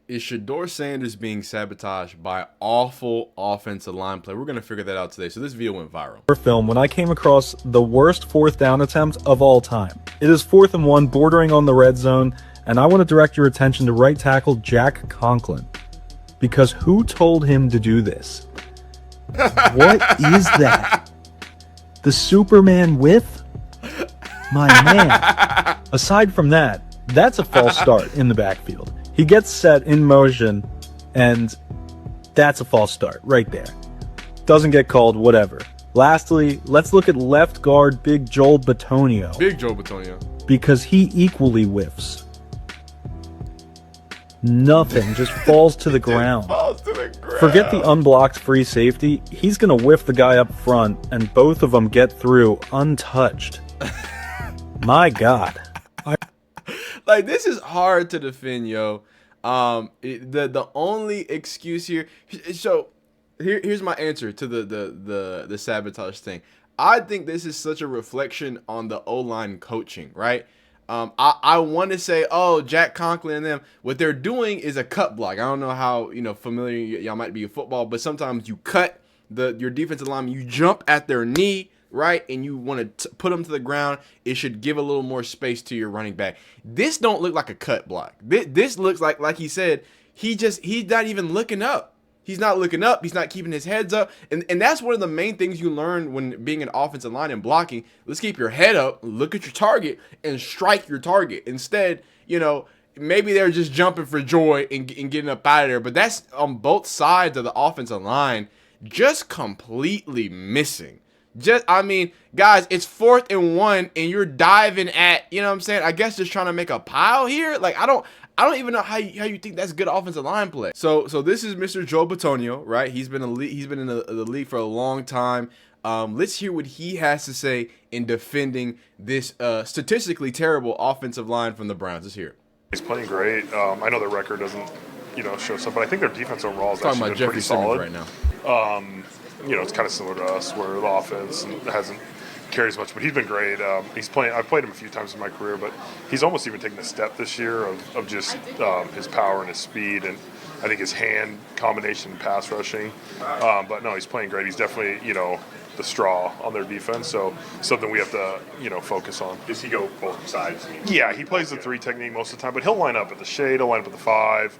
Is Shedeur Sanders being sabotaged by awful offensive line play? We're going to figure that out today. So this video went viral. Film when I came across the worst fourth down attempt of all time. It is 4th and 1, bordering on the red zone, and I want to direct your attention to right tackle Jack Conklin. Because who told him to do this? What is that? The Superman whiff? My man. Aside from that, that's a false start in the backfield. He gets set in motion, and that's a false start right there. Doesn't get called, whatever. Lastly, let's look at left guard Big Joel Bitonio. Big Joel Bitonio. Because he equally whiffs. Nothing, just falls to the ground. Forget the unblocked free safety. He's going to whiff the guy up front, and both of them get through untouched. My God. Like, this is hard to defend, yo. The only excuse here. So here's my answer to the sabotage thing. I think this is such a reflection on the O-line coaching, right? I want to say, oh, Jack Conklin and them, what they're doing is a cut block. I don't know how familiar y'all might be with football, but sometimes you cut your defensive lineman, you jump at their knee, right, and you want to put them to the ground. It should give a little more space to your running back. This don't look like a cut block. This looks like he said, he's not even looking up. He's not looking up. He's not keeping his heads up. And that's one of the main things you learn when being an offensive line and blocking. Let's keep your head up, look at your target, and strike your target. Instead, maybe they're just jumping for joy and getting up out of there. But that's on both sides of the offensive line just completely missing. Guys, it's 4th and 1, and you're diving at, I guess just trying to make a pile here. Like, I don't even know how you think that's good offensive line play. So this is Mr. Joe Bitonio, right? He's been in the league for a long time. Let's hear what he has to say in defending this statistically terrible offensive line from the Browns. Let's hear it. He's playing great. I know their record doesn't, show stuff, but I think their defense overall is actually been pretty solid right now. It's kind of similar to us, where the offense hasn't carried as much, but he's been great. I've played him a few times in my career, but he's almost even taken a step this year of just his power and his speed, and I think his hand combination and pass rushing. But no, he's playing great. He's definitely, the straw on their defense, so something we have to, focus on. Does he go both sides? Yeah, he plays the 3 technique most of the time, but he'll line up at the shade, he'll line up at the 5.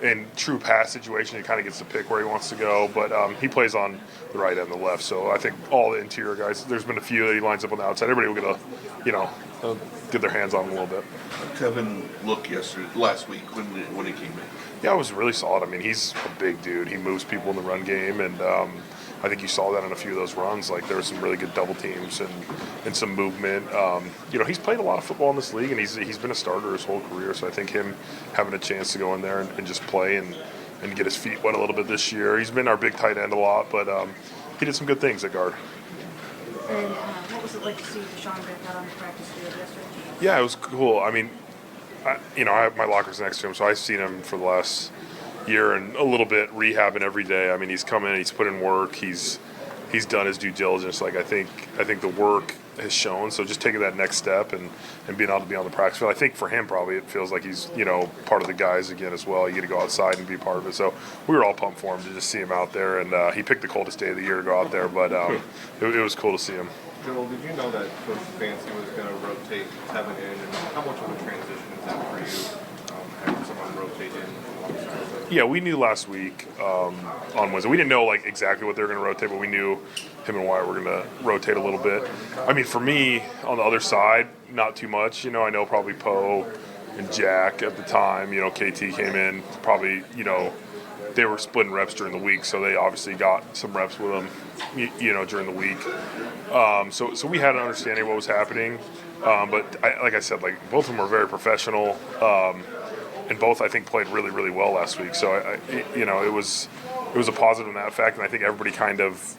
In true pass situation, he kind of gets to pick where he wants to go, but he plays on the right and the left. So I think all the interior guys, there's been a few that he lines up on the outside. Everybody will get their hands on him a little bit. Kevin looked last week when he came in. Yeah, it was really solid. I mean, he's a big dude. He moves people in the run game, and I think you saw that in a few of those runs. Like, there were some really good double teams and some movement. He's played a lot of football in this league, and he's been a starter his whole career. So I think him having a chance to go in there and just play and get his feet wet a little bit this year. He's been our big tight end a lot, but he did some good things at guard. And what was it like to see Deshaun back out on the practice field yesterday? Yeah, it was cool. I mean, I have my locker's next to him, so I've seen him for the last year and a little bit rehabbing every day. I mean, he's come in, he's put in work, he's done his due diligence. Like, I think the work has shown. So just taking that next step and being able to be on the practice field, I think for him probably it feels like he's part of the guys again as well. You get to go outside and be part of it. So we were all pumped for him to just see him out there, and he picked the coldest day of the year to go out there, but it was cool to see him. Joel, did you know that Coach Fancy was going to rotate Kevin in, and how much of a transition is that for you, having someone rotate in alongside? Yeah, we knew last week on Wednesday. We didn't know exactly what they were going to rotate, but we knew him and Wyatt were going to rotate a little bit. I mean, for me, on the other side, not too much. I know probably Poe and Jack at the time. KT came in, probably, they were splitting reps during the week, so they obviously got some reps with them, during the week. So we had an understanding of what was happening. But like I said, both of them were very professional. And both, I think, played really, really well last week. So, it was a positive in that fact, and I think everybody kind of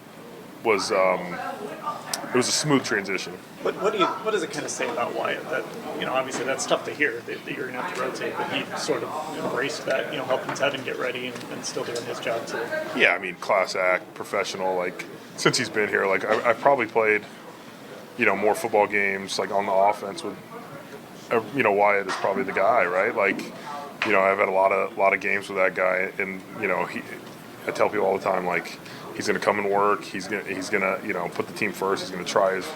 was. It was a smooth transition. But what does it kind of say about Wyatt? That obviously that's tough to hear that you're going to have to rotate, but he sort of embraced that, helping Tevin get ready and still doing his job too. Yeah, I mean, class act, professional. Since he's been here, I've probably played, more football games on the offense with. Wyatt is probably the guy, right? I've had a lot of games with that guy, and I tell people all the time, like, he's going to come and work. He's gonna put the team first. He's going to try his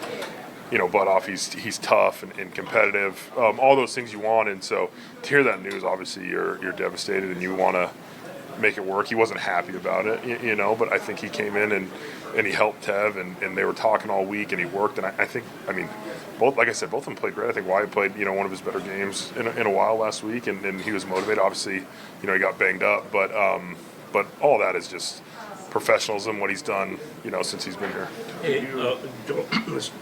butt off. He's tough and competitive. All those things you want. And so to hear that news, obviously you're devastated and you want to make it work. He wasn't happy about it, but I think he came in and he helped Tev, and they were talking all week, and he worked. And I think, both, like I said, both of them played great. I think Wyatt played, one of his better games in a while last week, and he was motivated. Obviously, he got banged up, but all that is just professionalism, what he's done, since he's been here. Hey, Joel,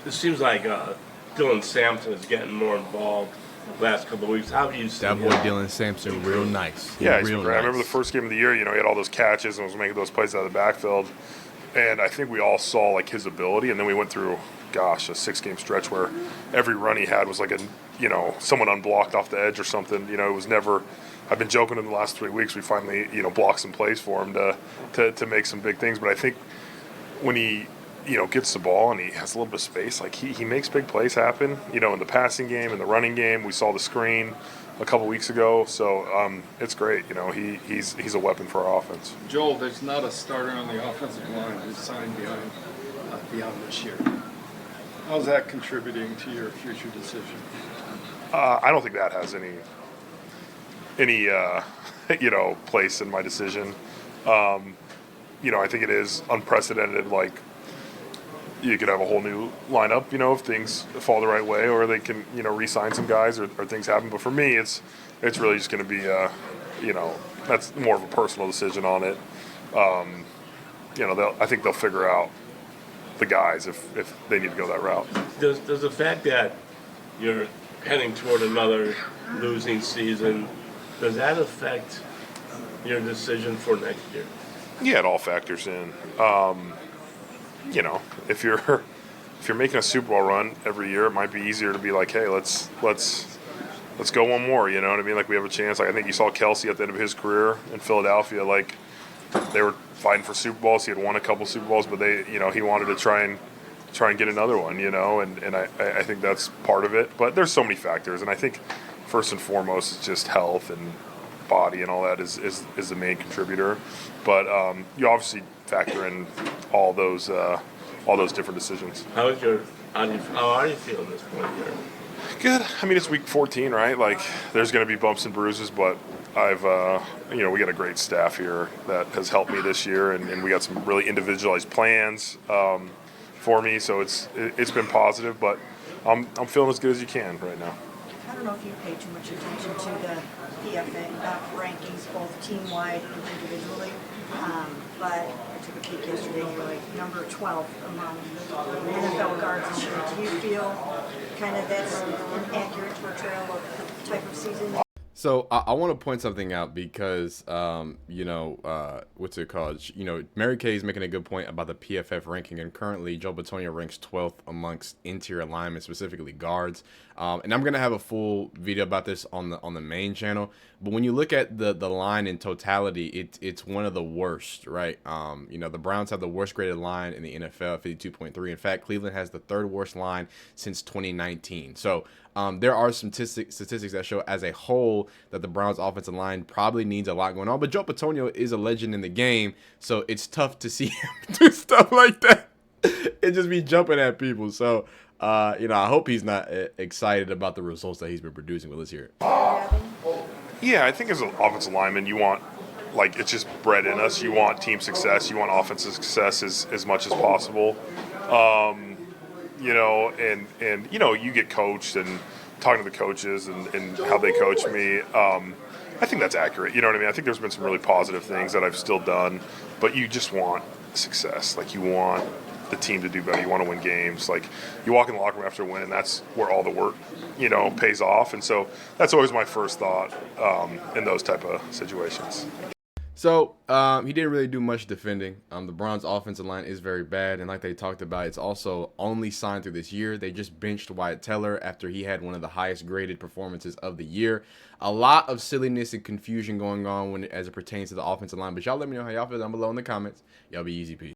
it seems like Dylan Sampson is getting more involved the last couple of weeks. How have you seen That boy him? Dylan Sampson, real nice. Yeah, he's real been great. I nice. remember the first game of the year, he had all those catches and was making those plays out of the backfield. And I think we all saw, like, his ability. And then we went through, a 6-game stretch where every run he had was like someone unblocked off the edge or something. It was never. I've been joking in the last 3 weeks. We finally, blocked some plays for him to make some big things. But I think when he, gets the ball and he has a little bit of space, like he makes big plays happen. In the passing game, in the running game, we saw the screen a couple weeks ago. So it's great. He's a weapon for our offense. Joel, there's not a starter on the offensive line who's signed beyond this year. How's that contributing to your future decision? I don't think that has any place in my decision. I think it is unprecedented. Like, you could have a whole new lineup, if things fall the right way, or they can, re-sign some guys, or things happen. But for me, it's really just going to be, that's more of a personal decision on it. I think they'll figure out the guys if they need to go that route. Does the fact that you're heading toward another losing season, does that affect your decision for next year? Yeah, it all factors in. If you're making a Super Bowl run every year, it might be easier to be like, hey, let's go one more. You know what I mean? Like, we have a chance. Like, I think you saw Kelsey at the end of his career in Philadelphia. Like, they were fighting for Super Bowls. He had won a couple Super Bowls, but he wanted to try and get another one. And I think that's part of it. But there's so many factors, and I think first and foremost it's just health and body and all that is the main contributor. But you obviously factor in all those different decisions. How are you feeling this point here? Good. It's week 14, right? Like, there's going to be bumps and bruises, but I've we got a great staff here that has helped me this year, and we got some really individualized plans for me. So it's been positive, but I'm feeling as good as you can right now. I don't know if you pay too much attention to the PFA rankings, both team-wide and individually, but I took a peek yesterday, you're like number 12 among NFL guards this year. Do you feel kind of that's an accurate portrayal of the type of season? So I want to point something out because, what's it called? Mary Kay is making a good point about the PFF ranking, and currently Joe Bitonio ranks 12th amongst interior linemen, specifically guards. And I'm going to have a full video about this on the main channel. But when you look at the line in totality, it's one of the worst, right? The Browns have the worst graded line in the NFL, 52.3. In fact, Cleveland has the third worst line since 2019. So there are some statistics that show as a whole that the Browns offensive line probably needs a lot going on. But Joe Bitonio is a legend in the game, so it's tough to see him do stuff like that and just be jumping at people. So, I hope he's not excited about the results that he's been producing. But let's hear it. Yeah, I think as an offensive lineman, you want, like, it's just bred in us. You want team success. You want offensive success as much as possible. You get coached, and talking to the coaches and how they coach me, I think that's accurate. You know what I mean? I think there's been some really positive things that I've still done, but you just want success. Like, you want the team to do better. You want to win games. Like, you walk in the locker room after a win, and that's where all the work, pays off. And so that's always my first thought in those type of situations. So he didn't really do much defending. The Browns' offensive line is very bad, and like they talked about, it's also only signed through this year. They just benched Wyatt Teller after he had one of the highest graded performances of the year. A lot of silliness and confusion going on as it pertains to the offensive line. But y'all let me know how y'all feel down below in the comments. Y'all be easy, peace.